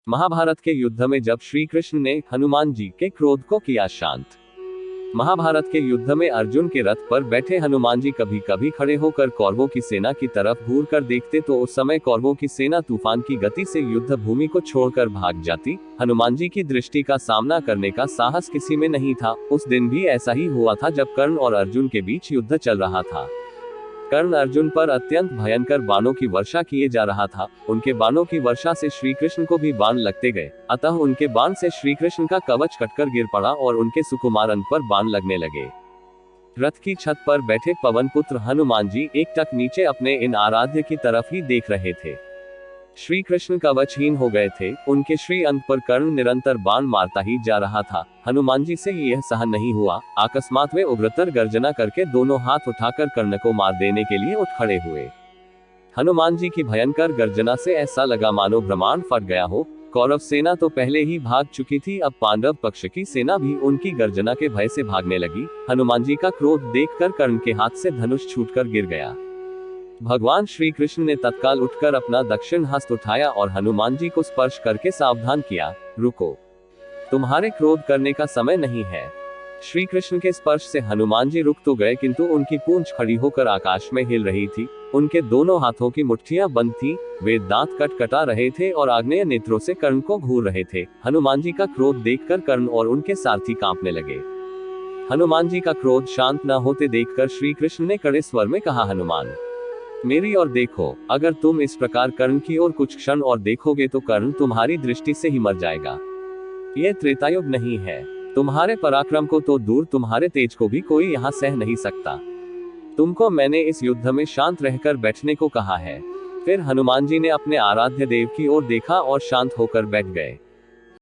महाभारत के युद्ध में जब श्री कृष्ण ने हनुमान जी के क्रोध को किया शांत। महाभारत के युद्ध में अर्जुन के रथ पर बैठे हनुमान जी कभी कभी खड़े होकर कौरवों की सेना की तरफ घूर कर देखते तो उस समय कौरवों की सेना तूफान की गति से युद्ध भूमि को छोड़कर भाग जाती। हनुमान जी की दृष्टि का सामना करने का साहस किसी में नहीं था। उस दिन भी ऐसा ही हुआ था जब कर्ण और अर्जुन के बीच युद्ध चल रहा था। कर्ण अर्जुन पर अत्यंत भयंकर बाणों की वर्षा किए जा रहा था। उनके बाणों की वर्षा से श्री कृष्ण को भी बाण लगते गए, अतः उनके बाण से श्री कृष्ण का कवच कटकर गिर पड़ा और उनके सुकुमार अंग पर बाण लगने लगे। रथ की छत पर बैठे पवन पुत्र हनुमान जी एकटक नीचे अपने इन आराध्य की तरफ ही देख रहे थे। श्री कृष्ण कवचहीन हो गए थे। उनके श्री अंग पर कर्ण निरंतर बाण मारता ही जा रहा था। हनुमान जी से यह सहन नहीं हुआ। अकस्मात वे उग्रतर गर्जना करके दोनों हाथ उठाकर कर्ण को मार देने के लिए उठ खड़े हुए। हनुमान जी की भयंकर गर्जना से ऐसा लगा मानो ब्रह्मांड फट गया हो। कौरव सेना तो पहले ही भाग चुकी थी, अब पांडव पक्ष की सेना भी उनकी गर्जना के भय से भागने लगी। हनुमान जी का क्रोध देखकर कर्ण के हाथ से धनुष छूटकर गिर गया। भगवान श्री कृष्ण ने तत्काल उठकर अपना दक्षिण हस्त उठाया और हनुमान जी को स्पर्श करके सावधान किया, रुको, तुम्हारे क्रोध करने का समय नहीं है। श्री कृष्ण के स्पर्श से हनुमान जी रुक तो गए, किंतु उनकी पूंछ खड़ी होकर आकाश में हिल रही थी। उनके दोनों हाथों की मुट्ठियां बंद थी। वे दांत कटा रहे थे और आग्नेय नेत्रों से कर्ण को घूर रहे थे। हनुमान जी का क्रोध देखकर कर्ण और उनके सारथी कांपने लगे। हनुमान जी का क्रोध शांत न होते देखकर श्री कृष्ण ने कड़े स्वर में कहा, हनुमान, मेरी ओर देखो। अगर तुम इस प्रकार कर्ण की ओर कुछ क्षण और देखोगे तो कर्ण तुम्हारी दृष्टि से ही मर जाएगा। यह त्रेतायुग नहीं है। तुम्हारे पराक्रम को तो दूर, तुम्हारे तेज को भी कोई यहाँ सह नहीं सकता। तुमको मैंने इस युद्ध में शांत रहकर बैठने को कहा है। फिर हनुमान जी ने अपने आराध्य देव की ओर देखा और शांत होकर बैठ गए।